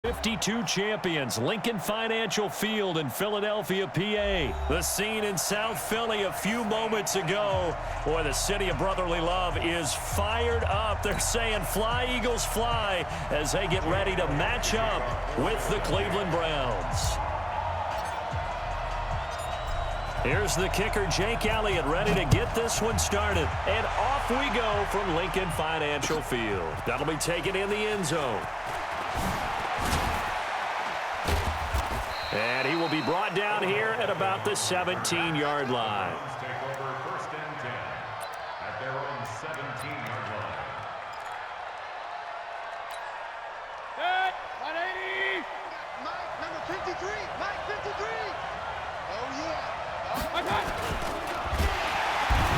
52 champions, Lincoln Financial Field in Philadelphia, PA. The scene in South Philly a few moments ago. Boy, the city of brotherly love is fired up. They're saying fly, Eagles, fly, as they get ready to match up with the Cleveland Browns. Here's the kicker, Jake Elliott, ready to get this one started. And off we go from Lincoln Financial Field. That'll be taken in the end zone. And he will be brought down here at about the 17-yard line. Take over first and 10 at their own 17-yard line. Set, 180. Mike, number 53. Mike, 53. Oh, yeah.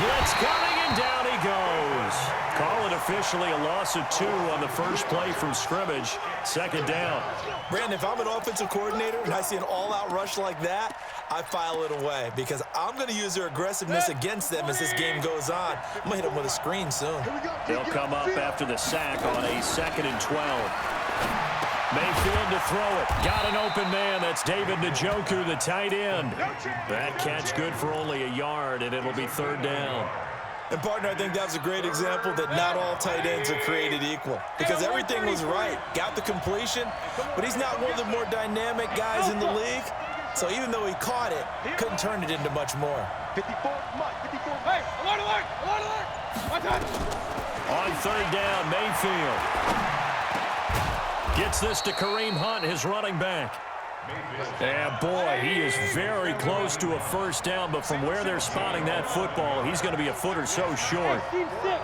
Blitz coming, and down he goes. Call it officially a loss of 2 on the first play from scrimmage. Second down. Brandon, if I'm an offensive coordinator and I see an all-out rush like that, I file it away because I'm going to use their aggressiveness against them as this game goes on. I'm going to hit them with a screen soon. They'll come up after the sack on a 2nd and 12. Mayfield to throw it. Got an open man. That's David Njoku, the tight end. That catch good for only a yard, and it'll be 3rd down. And, partner, I think that was a great example that not all tight ends are created equal because everything was right. Got the completion, but he's not one of the more dynamic guys in the league. So even though he caught it, couldn't turn it into much more. 54, Mike, 54. Hey, alert, alert, alert, alert. Watch out. On 3rd down, Mayfield gets this to Kareem Hunt, his running back. And boy, he is very close to a first down, but from where they're spotting that football, he's going to be a foot or so short. Team 6.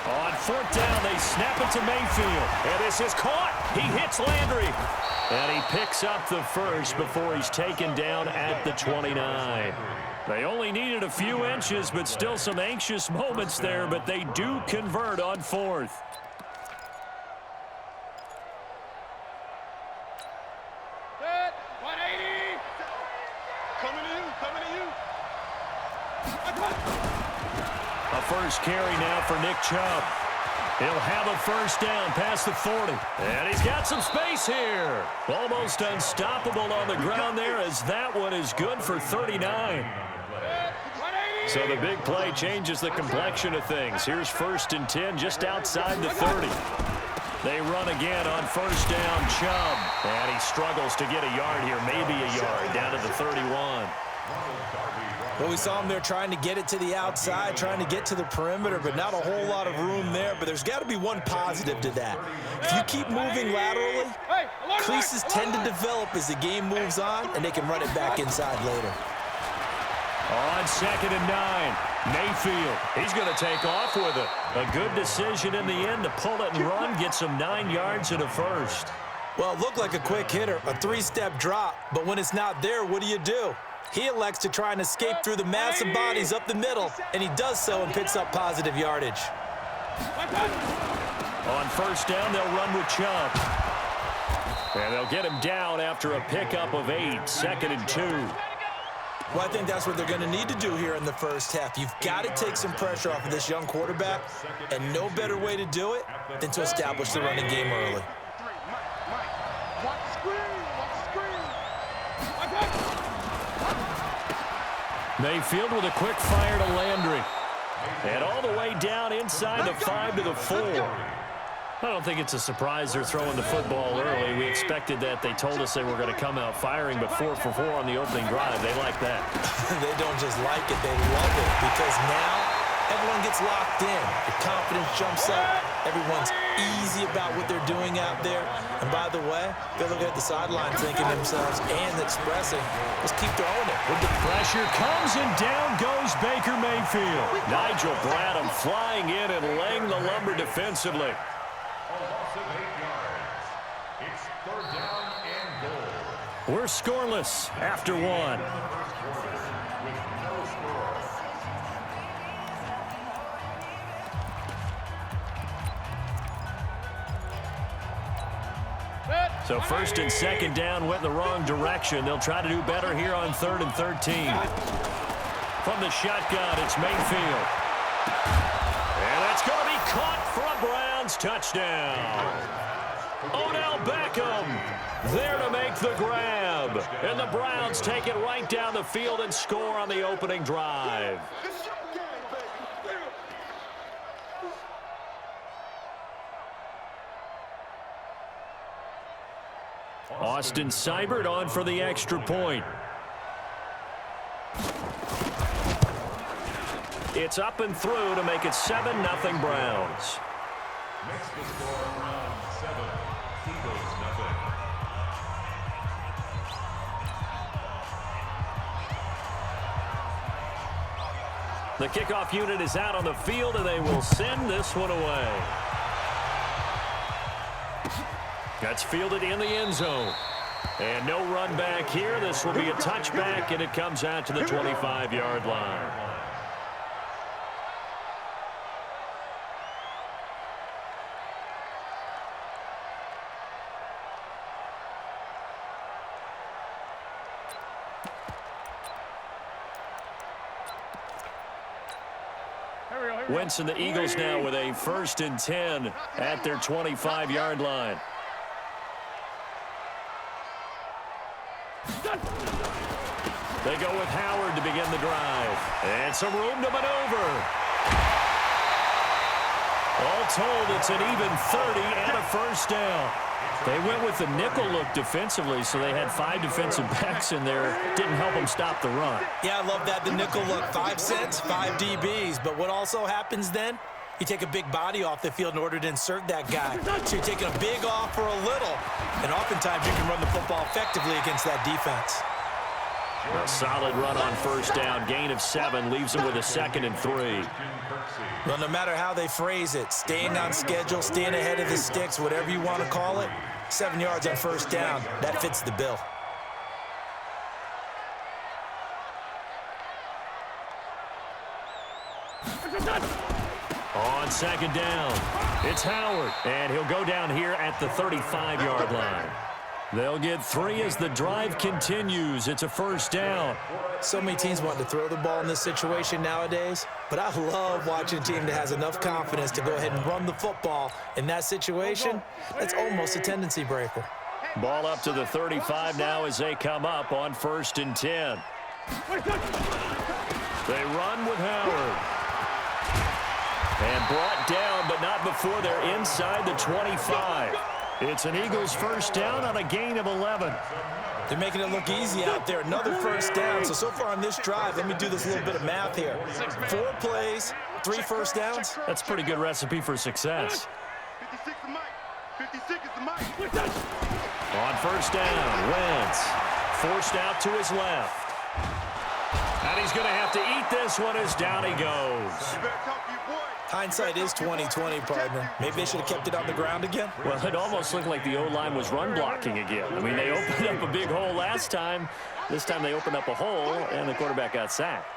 On 4th down, they snap it to Mayfield. And this is caught. He hits Landry. And he picks up the first before he's taken down at the 29. They only needed a few inches, but still some anxious moments there, but they do convert on 4th. A first carry now for Nick Chubb. He'll have a first down past the 40. And he's got some space here. Almost unstoppable on the ground there as that one is good for 39. So the big play changes the complexion of things. Here's 1st and 10 just outside the 30. They run again on first down, Chubb. And he struggles to get a yard here, maybe a yard, down to the 31. Well, we saw him there trying to get it to the outside, trying to get to the perimeter, but not a whole lot of room there. But there's got to be one positive to that. If you keep moving laterally, creases tend to develop as the game moves on, and they can run it back inside later. On 2nd and 9, Mayfield. He's going to take off with it. A good decision in the end to pull it and run, get some 9 yards and a first. Well, it looked like a quick hitter, a 3-step drop, but when it's not there, what do? He elects to try and escape through the massive bodies up the middle, and he does so and picks up positive yardage. On first down, they'll run with Chubb. And they'll get him down after a pickup of 8, 2nd and 2. Well, I think that's what they're going to need to do here in the first half. You've got to take some pressure off of this young quarterback, and no better way to do it than to establish the running game early. Mayfield with a quick fire to Landry. And all the way down inside the 5 to the 4. I don't think it's a surprise they're throwing the football early. We expected that. They told us they were going to come out firing, but 4 for 4 on the opening drive. They like that. They don't just like it, they love it, because now everyone gets locked in. The confidence jumps up. Everyone's easy about what they're doing out there. And by the way, they're looking at the sideline thinking themselves and expressing, let's keep throwing it. The pressure comes, and down goes Baker Mayfield. Nigel Bradham flying in and laying the lumber defensively. It's 3rd down and goal. We're scoreless after 1. So 1st and 2nd down went in the wrong direction. They'll try to do better here on 3rd and 13. From the shotgun, it's Mayfield. And that's going to be caught for a Browns touchdown. the grab. And the Browns take it right down the field and score on the opening drive. Austin Seibert on for the extra point. It's up and through to make it 7-0 Browns. Makes the score Browns 7, Eagles nothing. The kickoff unit is out on the field, and they will send this one away. That's fielded in the end zone. And no run back here. This will be a touchback, and it comes out to the 25-yard line. Wentz and the Eagles now with a 1st and 10 at their 25-yard line. They go with Howard to begin the drive. And some room to maneuver. All told, it's an even 30 and a first down. They went with the nickel look defensively, so they had 5 defensive backs in there. Didn't help them stop the run. Yeah, I love that, the nickel look. 5 cents, 5 DBs. But what also happens then? You take a big body off the field in order to insert that guy. So you're taking a big off for a little. And oftentimes you can run the football effectively against that defense. A solid run on first down. Gain of 7 leaves them with a 2nd and 3. Well, no matter how they phrase it, staying on schedule, staying ahead of the sticks, whatever you want to call it, 7 yards on first down, that fits the bill. On 2nd down, it's Howard, and he'll go down here at the 35-yard line. They'll get 3 as the drive continues. It's a first down. So many teams want to throw the ball in this situation nowadays, but I love watching a team that has enough confidence to go ahead and run the football. In that situation, that's almost a tendency breaker. Ball up to the 35 now as they come up on 1st and 10. They run with Howard. And brought down, but not before they're inside the 25. It's an Eagles first down on a gain of 11. They're making it look easy out there. Another first down. So far on this drive, let me do this little bit of math here. 4 plays, 3 first downs. That's a pretty good recipe for success. 56 is Mike. 56 is the Mike. On first down, Wentz forced out to his left. And he's going to have to eat this one as down he goes. Hindsight is 20/20, partner. Maybe they should have kept it on the ground again. Well, it almost looked like the O-line was run blocking again. I mean, they opened up a big hole last time. This time they opened up a hole, and the quarterback got sacked.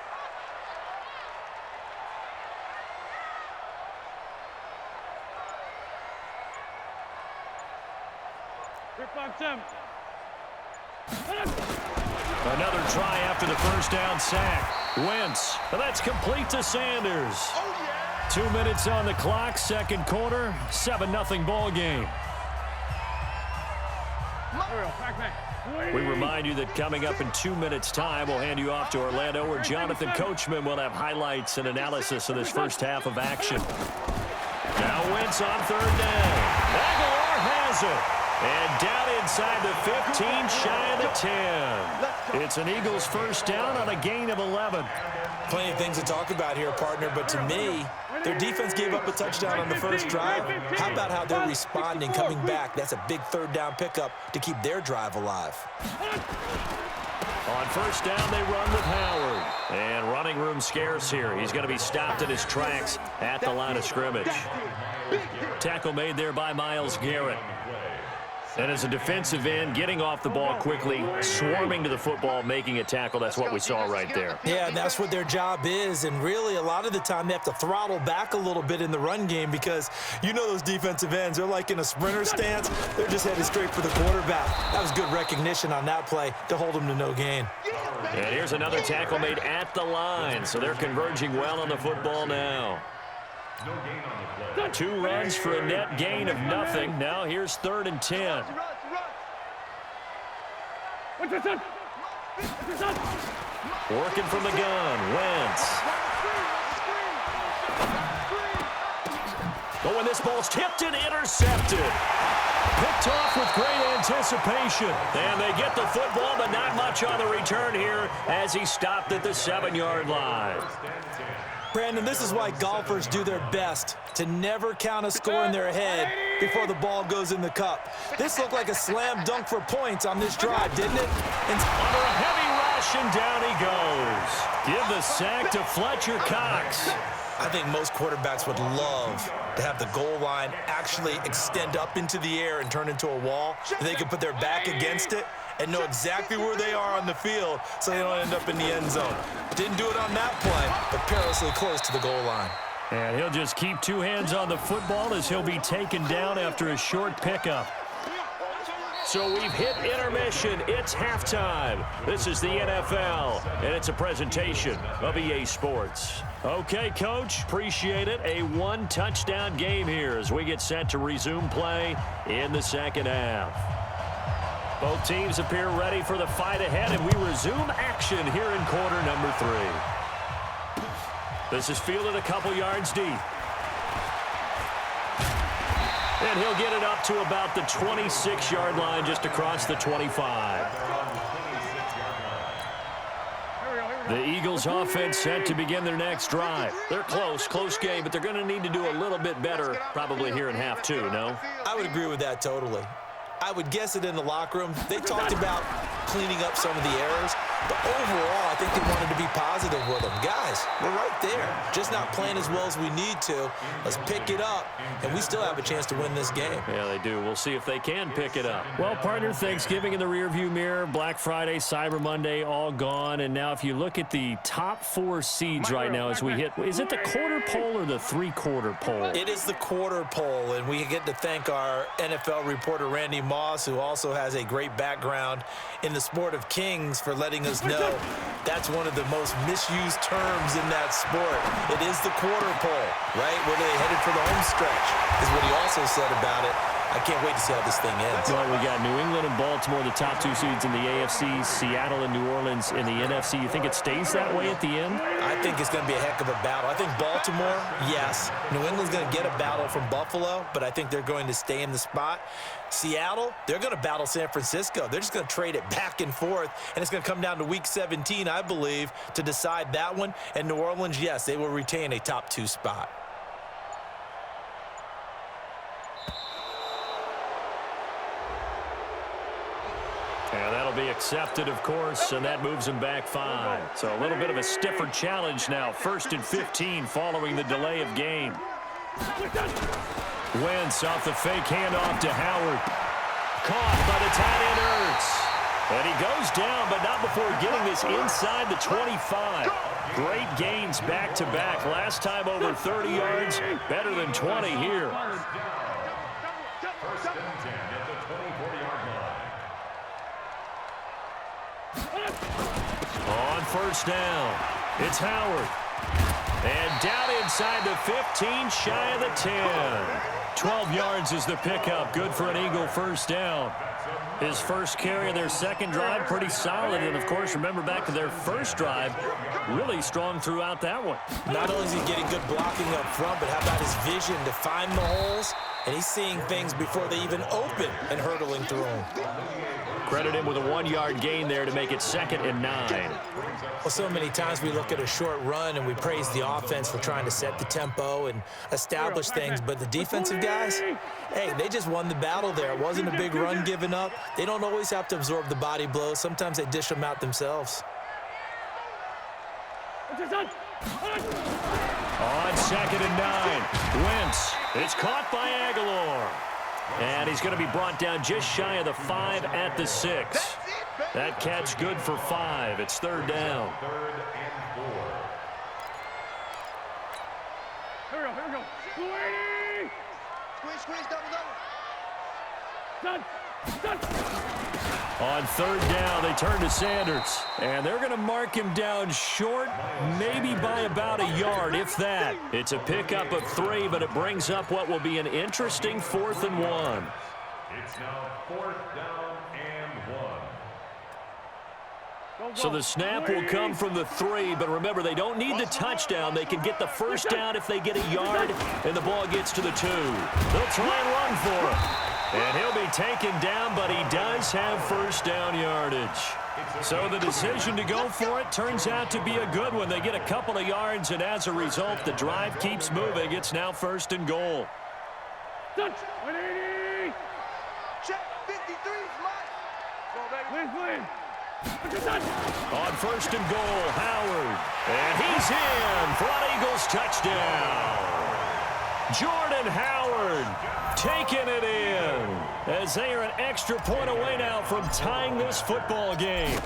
Another try after the first down sack. Wentz, and that's complete to Sanders. 2 minutes on the clock, 2nd quarter, 7-0 ball game. We remind you that coming up in 2 minutes' time, we'll hand you off to Orlando, where Jonathan Coachman will have highlights and analysis of this first half of action. Now Wentz on 3rd down. Aguilar has it. And down inside the 15, shy of the 10. It's an Eagles first down on a gain of 11. Plenty of things to talk about here, partner, but to me, their defense gave up a touchdown on the first drive. How about how they're responding, coming back? That's a big 3rd down pickup to keep their drive alive. On first down, they run with Howard. And running room scarce here. He's going to be stopped in his tracks at the line of scrimmage. Tackle made there by Myles Garrett. And as a defensive end, getting off the ball quickly, swarming to the football, making a tackle, that's what we saw right there. Yeah, and that's what their job is. And really, a lot of the time, they have to throttle back a little bit in the run game because you know those defensive ends, they're like in a sprinter stance. They're just headed straight for the quarterback. That was good recognition on that play to hold them to no gain. And here's another tackle made at the line. So they're converging well on the football now. 2 runs for a net gain of nothing. Now here's 3rd and 10. Working from the gun, Wentz. But when this ball's tipped and intercepted. Picked off with great anticipation. And they get the football, but not much on the return here as he stopped at the 7-yard line. Brandon, this is why golfers do their best to never count a score in their head before the ball goes in the cup. This looked like a slam dunk for points on this drive, didn't it? Under a heavy rush, and down he goes. Give the sack to Fletcher Cox. I think most quarterbacks would love to have the goal line actually extend up into the air and turn into a wall. They could put their back against it and know exactly where they are on the field so they don't end up in the end zone. Didn't do it on that play, but perilously close to the goal line. And he'll just keep two hands on the football as he'll be taken down after a short pickup. So we've hit intermission. It's halftime. This is the NFL, and it's a presentation of EA Sports. Okay, Coach, appreciate it. A one-touchdown game here as we get set to resume play in the second half. Both teams appear ready for the fight ahead, and we resume action here in quarter number 3. This is fielded a couple yards deep. And he'll get it up to about the 26-yard line, just across the 25. The Eagles offense set to begin their next drive. They're close game, but they're going to need to do a little bit better probably here in half 2, no? I would agree with that totally. I would guess it in the locker room. They talked about cleaning up some of the errors, but overall, I think they wanted to be positive with them. Guys, we're right there. Just not playing as well as we need to. Let's pick it up, and we still have a chance to win this game. Yeah, they do. We'll see if they can pick it up. Well, partner, Thanksgiving in the rearview mirror, Black Friday, Cyber Monday, all gone. And now if you look at the top 4 seeds right now as we hit, is it the quarter pole or the three-quarter pole? It is the quarter pole, and we get to thank our NFL reporter, Randy Moss, who also has a great background in the sport of kings, for letting us know that's one of the most misused terms in that sport. It is the quarter pole, right? Where they headed for the home stretch is what he also said about it. I can't wait to see how this thing ends. Well, we got New England and Baltimore, the top 2 seeds in the AFC, Seattle and New Orleans in the NFC. You think it stays that way at the end? I think it's going to be a heck of a battle. I think Baltimore, yes. New England's going to get a battle from Buffalo, but I think they're going to stay in the spot. Seattle, they're going to battle San Francisco. They're just going to trade it back and forth, and it's going to come down to Week 17, I believe, to decide that one. And New Orleans, yes, they will retain a top 2 spot. And that'll be accepted, of course, and that moves him back 5. So a little bit of a stiffer challenge now. 1st and 15 following the delay of game. Wentz off the fake handoff to Howard. Caught by the tight end Ertz. And he goes down, but not before getting this inside the 25. Great gains back-to-back. Last time over 30 yards, better than 20 here. First and 10 at the 24-yard line. On first down, it's Howard. And down inside the 15, shy of the 10. 12 yards is the pickup. Good for an Eagle first down. His first carry of their second drive, pretty solid. And, of course, remember back to their first drive, really strong throughout that one. Not only is he getting good blocking up front, but how about his vision to find the holes? And he's seeing things before they even open and hurtling through them. Credit him with a 1-yard gain there to make it 2nd and 9. Well, so many times we look at a short run and we praise the offense for trying to set the tempo and establish things, but the defensive guys, hey, they just won the battle there. It wasn't a big run given up. They don't always have to absorb the body blows. Sometimes they dish them out themselves. On 2nd and 9, Wentz. It's caught by Aguilar. And he's going to be brought down just shy of the 5 at the 6. That catch good for 5. It's 3rd down. 3rd and 4. Here we go. Squeeze, double. Done. On 3rd down, they turn to Sanders. And they're going to mark him down short, maybe by about a yard, if that. It's a pickup of 3, but it brings up what will be an interesting 4th and 1. It's now 4th down and 1. So the snap will come from the 3, but remember, they don't need the touchdown. They can get the first down if they get a yard, and the ball gets to the 2. They'll try and run for it. And he'll be taken down, but he does have first down yardage. So the decision to go for it turns out to be a good one. They get a couple of yards, and as a result, the drive keeps moving. It's now 1st and goal. Check 53 flat. Win. On 1st and goal, Howard. And he's in for an Eagles touchdown. Jordan Howard taking it in as they are an extra point away now from tying this football game.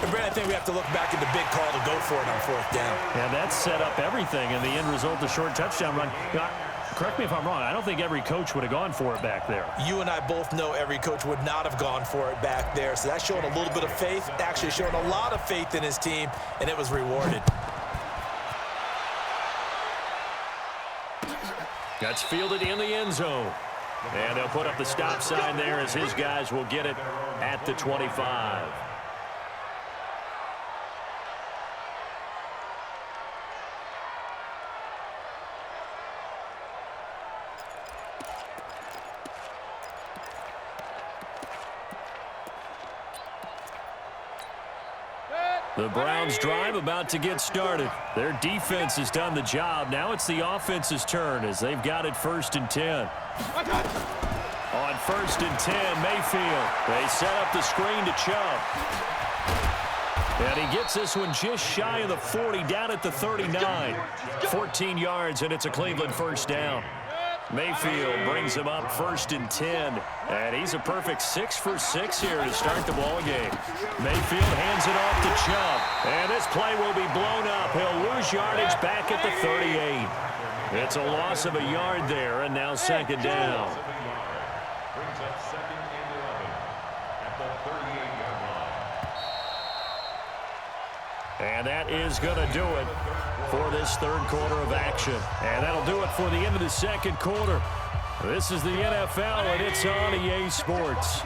And Brad, I think we have to look back at the big call to go for it on 4th down. And that set up everything in the end result, the short touchdown run. Correct me if I'm wrong. I don't think every coach would have gone for it back there. You and I both know every coach would not have gone for it back there. So that's showing a little bit of faith, actually showing a lot of faith in his team, and it was rewarded. That's fielded in the end zone. And they'll put up the stop sign there as his guys will get it at the 25. The Browns drive about to get started. Their defense has done the job. Now it's the offense's turn as they've got it 1st and 10. On 1st and 10, Mayfield. They set up the screen to Chubb. And he gets this one just shy of the 40, down at the 39. 14 yards, and it's a Cleveland first down. Mayfield brings him up 1st and 10. And he's a perfect 6 for 6 here to start the ball game. Mayfield hands it off to Chubb. And this play will be blown up. He'll lose yardage back at the 38. It's a loss of a yard there, and now 2nd down. Brings up 2nd and 11 at the 38-yard line. And that is going to do it for this 3rd quarter of action. And that'll do it for the end of the 2nd quarter. This is the NFL, and it's on EA Sports.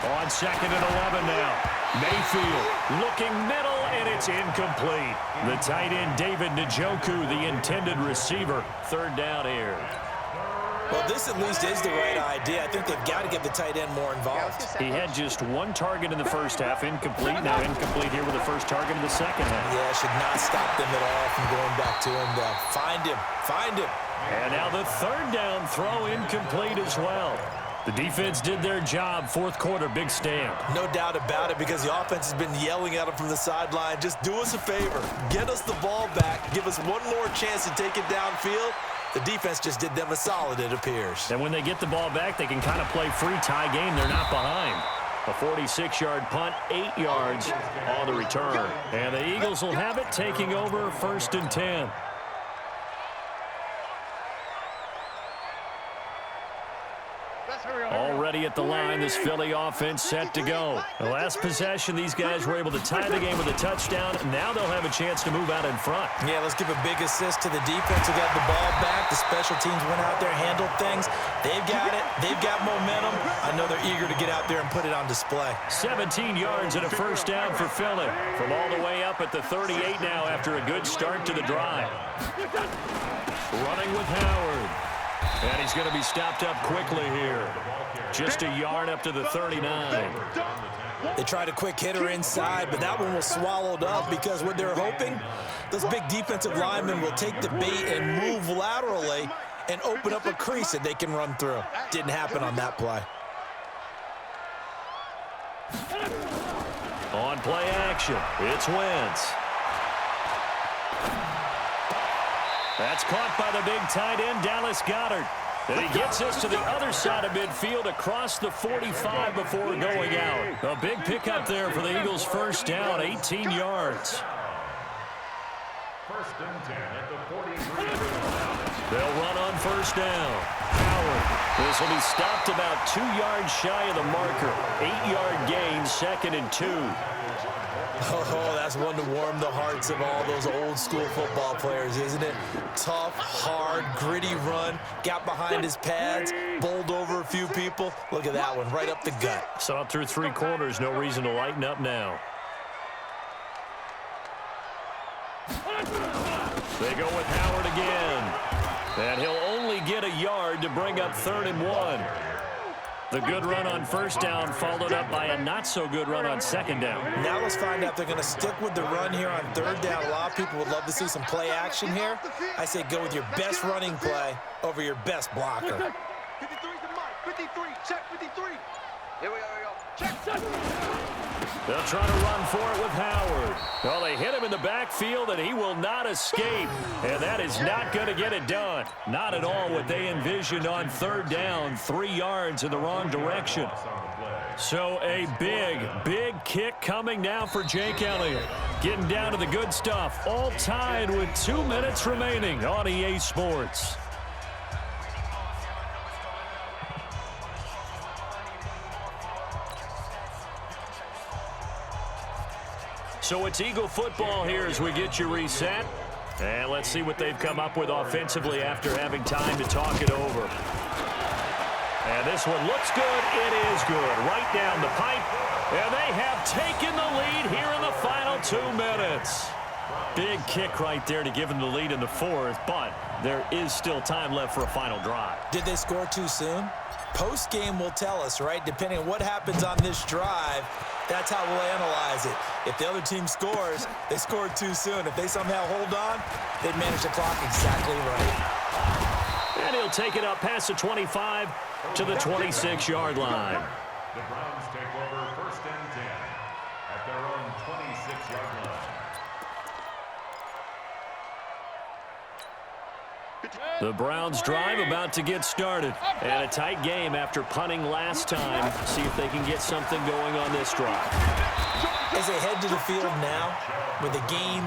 On 2nd and 11 now. Mayfield looking middle, and it's incomplete. The tight end, David Njoku, the intended receiver. 3rd down here. Well, this at least is the right idea. I think they've got to get the tight end more involved. He had just 1 target in the first half, incomplete. Now incomplete here with the first target in the second half. Yeah, should not stop them at all from going back to him. Find him. And now the 3rd down throw incomplete as well. The defense did their job. 4th quarter, big stand. No doubt about it, because the offense has been yelling at him from the sideline. Just do us a favor. Get us the ball back. Give us one more chance to take it downfield. The defense just did them a solid, it appears. And when they get the ball back, they can kind of play free tie game. They're not behind. A 46-yard punt, 8 yards on the return. And the Eagles will have it, taking over 1st and 10. Already at the line, this Philly offense set to go. The last possession, these guys were able to tie the game with a touchdown. Now they'll have a chance to move out in front. Yeah, let's give a big assist to the defense who got the ball back. The special teams went out there, handled things. They've got it. They've got momentum. I know they're eager to get out there and put it on display. 17 yards and a first down for Philly. From all the way up at the 38 now after a good start to the drive. Running with Howard. And he's going to be stopped up quickly here. Just a yard up to the 39. They tried a quick hitter inside, but that one was swallowed up because what they're hoping, those big defensive linemen will take the bait and move laterally and open up a crease that they can run through. Didn't happen on that play. On play action, it's Wentz. That's caught by the big tight end, Dallas Goedert. And he gets us to the other side of midfield across the 45 before going out. A big pickup there for the Eagles' first down, 18 yards. 1st and 10 at the 43. They'll run on first down. Howard. This will be stopped about 2 yards shy of the marker. 8-yard gain, 2nd and 2. Oh, that's one to warm the hearts of all those old school football players, isn't it? Tough, hard, gritty run, got behind his pads, bowled over a few people. Look at that one, right up the gut. Saw it through 3 quarters, no reason to lighten up now. They go with Howard again. And he'll only get a yard to bring up 3rd and 1. The good run on 1st down followed up by a not-so-good run on 2nd down. Now let's find out if they're going to stick with the run here on 3rd down. A lot of people would love to see some play action here. I say go with your best running play over your best blocker. 53's the mark. 53. Check 53. Here we go. Check. They'll try to run for it with Howard. Well, they hit him in the backfield, and he will not escape. And that is not going to get it done. Not at all what they envisioned on 3rd down. 3 yards in the wrong direction. So a big kick coming now for Jake Elliott. Getting down to the good stuff. All tied with 2 minutes remaining on EA Sports. So it's Eagle football here as we get you reset. And let's see what they've come up with offensively after having time to talk it over. And this one looks good. It is good. Right down the pipe. And they have taken the lead here in the final 2 minutes. Big kick right there to give them the lead in the 4th, but there is still time left for a final drive. Did they score too soon? Post-game will tell us, right? Depending on what happens on this drive, that's how we'll analyze it. If the other team scores, they scored too soon. If they somehow hold on, they manage the clock exactly right. And he'll take it up past the 25 to the 26-yard line. The Browns take over 1st and 10 at their own 26-yard line. The Browns drive about to get started. And a tight game after punting last time. See if they can get something going on this drive. As they head to the field now, with the game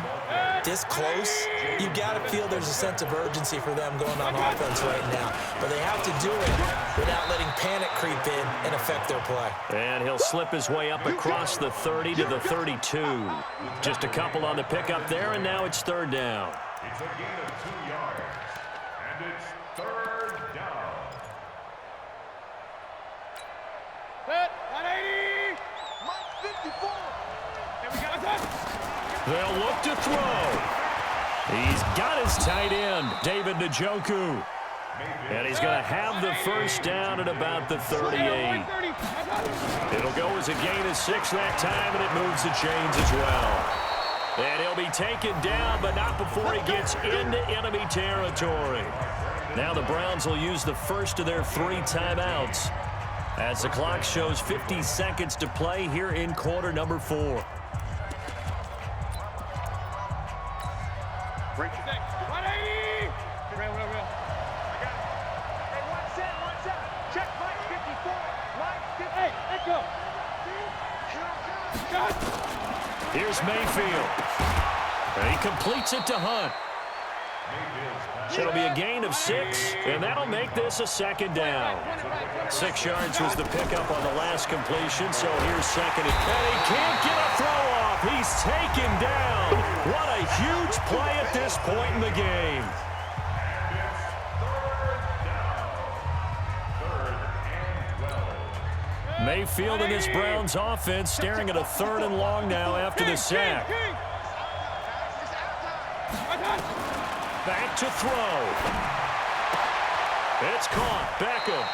this close, you've got to feel there's a sense of urgency for them going on offense right now. But they have to do it without letting panic creep in and affect their play. And he'll slip his way up across the 30 to the 32. Just a couple on the pickup there, and now it's 3rd down. It's a gain of 2 yards, and it's 3rd down. Set. 180. Mike 54. There we go. They'll look to throw. He's got his tight end, David Njoku. And he's going to have the 1st down at about the 38. It'll go as a gain of 6 that time, and it moves the chains as well. And he'll be taken down, but not before he gets into enemy territory. Now the Browns will use the first of their 3 timeouts as the clock shows 50 seconds to play here in quarter number 4. Break your neck. 180. Real. I got it. Hey, one set. Check Mike 54. Mike 50. Hey, let's go. Here's Mayfield. And he completes it to Hunt. So it'll be a gain of 6, and that'll make this a 2nd down. 6 yards was the pickup on the last completion, so here's 2nd. And he can't get a throw off. He's taken down. What a huge play at this point in the game. Mayfield and this Browns offense staring at a 3rd and long now after the sack. Back to throw. It's caught. Beckham.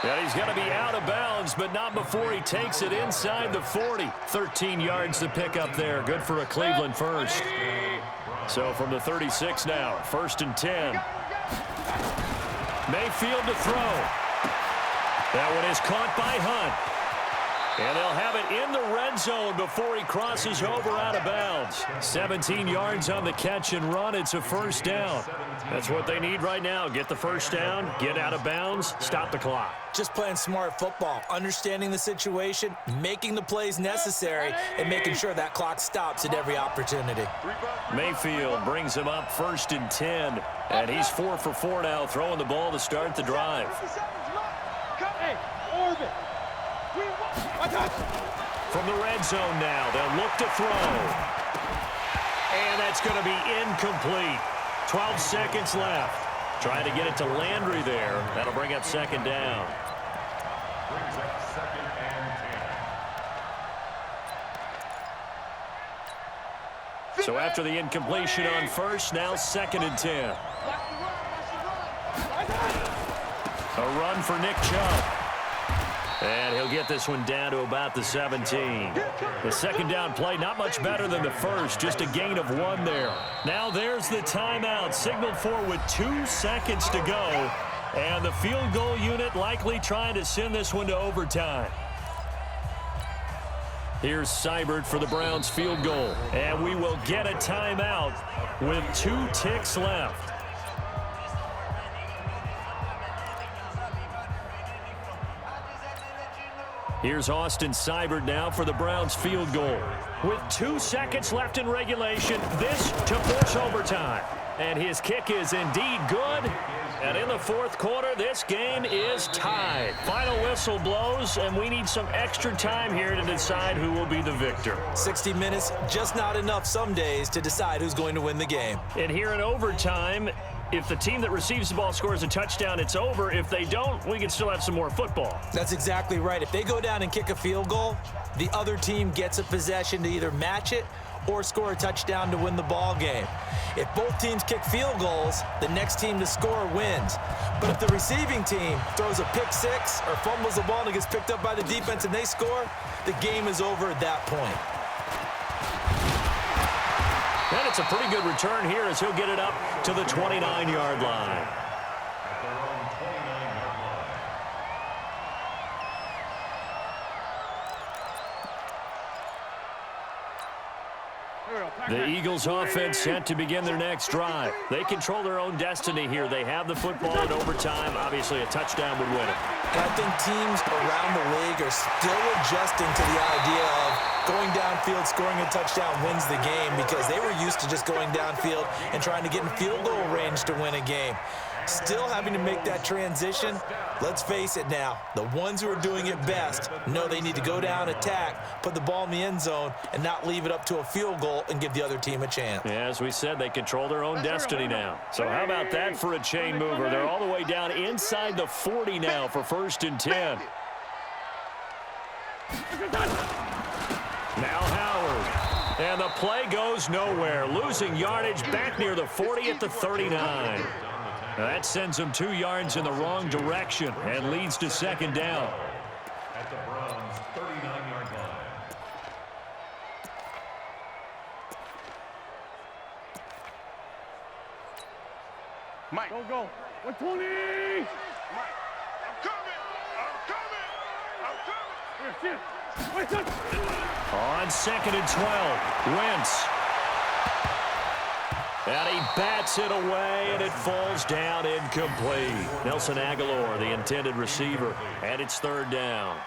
And he's going to be out of bounds, but not before he takes it inside the 40. 13 yards to pick up there. Good for a Cleveland first. So from the 36 now, 1st and 10. Mayfield to throw. That one is caught by Hunt. And they'll have it in the red zone before he crosses over out of bounds. 17 yards on the catch and run. It's a 1st down. That's what they need right now. Get the 1st down, get out of bounds, stop the clock. Just playing smart football, understanding the situation, making the plays necessary, and making sure that clock stops at every opportunity. Mayfield brings him up 1st and 10. And he's 4 for 4 now, throwing the ball to start the drive. Hey, orbit. from the red zone now. They'll look to throw. And that's going to be incomplete. 12 seconds left. Trying to get it to Landry there. That'll bring up second down. Brings up second and 10. So after the incompletion on first, now second and 10. A run for Nick Chubb. And he'll get this one down to about the 17. The second down play, not much better than the first, just a gain of 1 there. Now there's the timeout, signaled for with 2 seconds to go. And the field goal unit likely trying to send this one to overtime. Here's Seibert for the Browns field goal. And we will get a timeout with 2 ticks left. Here's Austin Seibert now for the Browns field goal. With 2 seconds left in regulation, this to force overtime. And his kick is indeed good. And in the fourth quarter, this game is tied. Final whistle blows, and we need some extra time here to decide who will be the victor. 60 minutes, just not enough some days to decide who's going to win the game. And here in overtime, if the team that receives the ball scores a touchdown, it's over. If they don't, we can still have some more football. That's exactly right. If they go down and kick a field goal, the other team gets a possession to either match it or score a touchdown to win the ball game. If both teams kick field goals, the next team to score wins. But if the receiving team throws a pick six or fumbles the ball and it gets picked up by the defense and they score, the game is over at that point. And it's a pretty good return here as he'll get it up to the 29-yard line. At their own 29-yard line. The Eagles offense set to begin their next drive. They control their own destiny here. They have the football in overtime. Obviously, a touchdown would win it. And I think teams around the league are still adjusting to the idea of going downfield, scoring a touchdown wins the game because they were used to just going downfield and trying to get in field goal range to win a game. Still having to make that transition. Let's face it now, the ones who are doing it best know they need to go down, attack, put the ball in the end zone, and not leave it up to a field goal and give the other team a chance. Yeah, as we said, they control their own destiny now. So how about that for a chain mover? They're all the way down inside the 40 now for 1st and 10. Now Howard. And the play goes nowhere. Losing yardage back near the 40 at the 39. That sends them 2 yards in the wrong direction and leads to second down. At the Browns' 39-yard line. Mike. Go. 120. Mike. I'm coming. On 2nd and 12, Wentz. And he bats it away, and it falls down incomplete. Nelson Aguilar, the intended receiver, and it's 3rd down.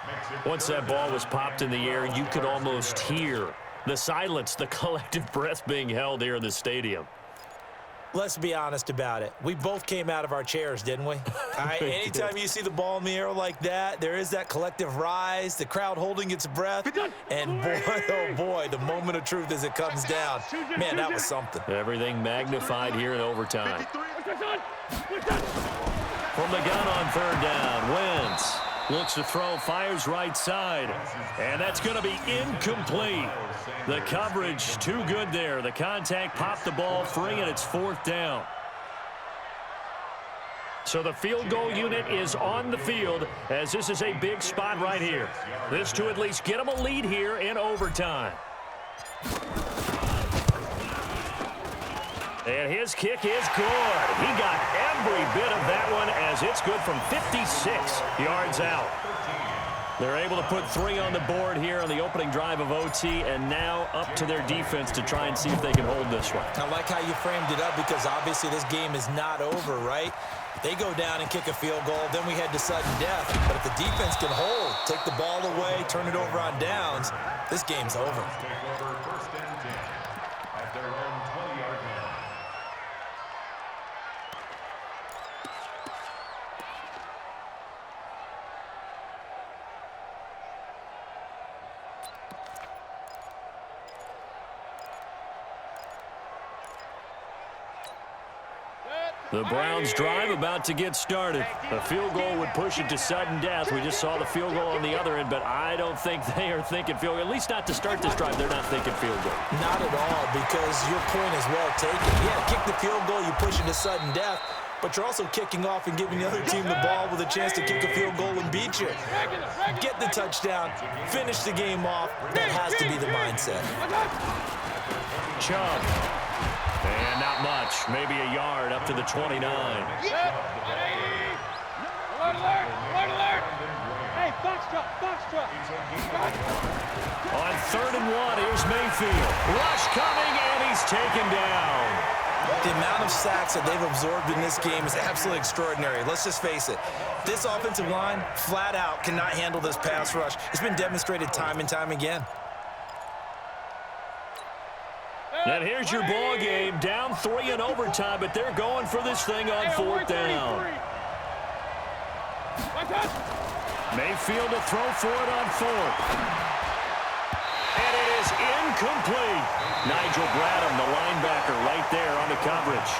Once that ball was popped in the air, you could almost hear the silence, the collective breath being held here in the stadium. Let's be honest about it. We both came out of our chairs, didn't we? All right, anytime you see the ball in the air like that, there is that collective rise, the crowd holding its breath, and boy, oh boy, the moment of truth as it comes down. Man, that was something. Everything magnified here in overtime. From the gun on 3rd down, Wentz looks to throw, fires right side, and that's going to be incomplete. The coverage too good there. The contact popped the ball free, and it's 4th down. So the field goal unit is on the field as this is a big spot right here. This to at least get them a lead here in overtime. And his kick is good. He got every bit of that one as it's good from 56 yards out. They're able to put 3 on the board here on the opening drive of OT, and now up to their defense to try and see if they can hold this one. I like how you framed it up because obviously this game is not over, right? They go down and kick a field goal, then we head to sudden death. But if the defense can hold, take the ball away, turn it over on downs, this game's over. Take over 1st and 10 at their own 20-yard line. The Browns' drive about to get started. A field goal would push it to sudden death. We just saw the field goal on the other end, but I don't think they are thinking field goal. At least not to start this drive, they're not thinking field goal. Not at all, because your point is well taken. Yeah, kick the field goal, you push it to sudden death, but you're also kicking off and giving the other team the ball with a chance to kick a field goal and beat you. Get the touchdown, finish the game off. That has to be the mindset. Chubb. And not much. Maybe a yard up to the 29. Alert, alert. Hey, Foxtrot. On 3rd and 1, here's Mayfield. Rush coming, and he's taken down. The amount of sacks that they've absorbed in this game is absolutely extraordinary. Let's just face it. This offensive line, flat out, cannot handle this pass rush. It's been demonstrated time and time again. And here's your ball game, down 3 in overtime, but they're going for this thing on 4th down. Mayfield to throw for it on 4th. And it is incomplete. Nigel Bradham, the linebacker, right there on the coverage.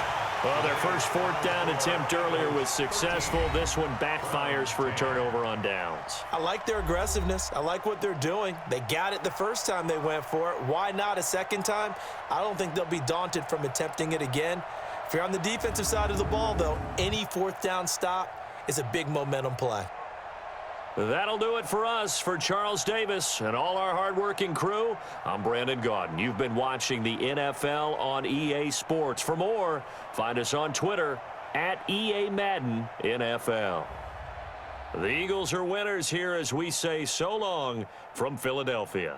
Well, their first 4th down attempt earlier was successful. This one backfires for a turnover on downs. I like their aggressiveness. I like what they're doing. They got it the first time they went for it. Why not a second time? I don't think they'll be daunted from attempting it again. If you're on the defensive side of the ball, though, any 4th down stop is a big momentum play. That'll do it for us. For Charles Davis and all our hardworking crew, I'm Brandon Gaudin. You've been watching the NFL on EA Sports. For more, find us on Twitter at EA Madden NFL. The Eagles are winners here as we say so long from Philadelphia.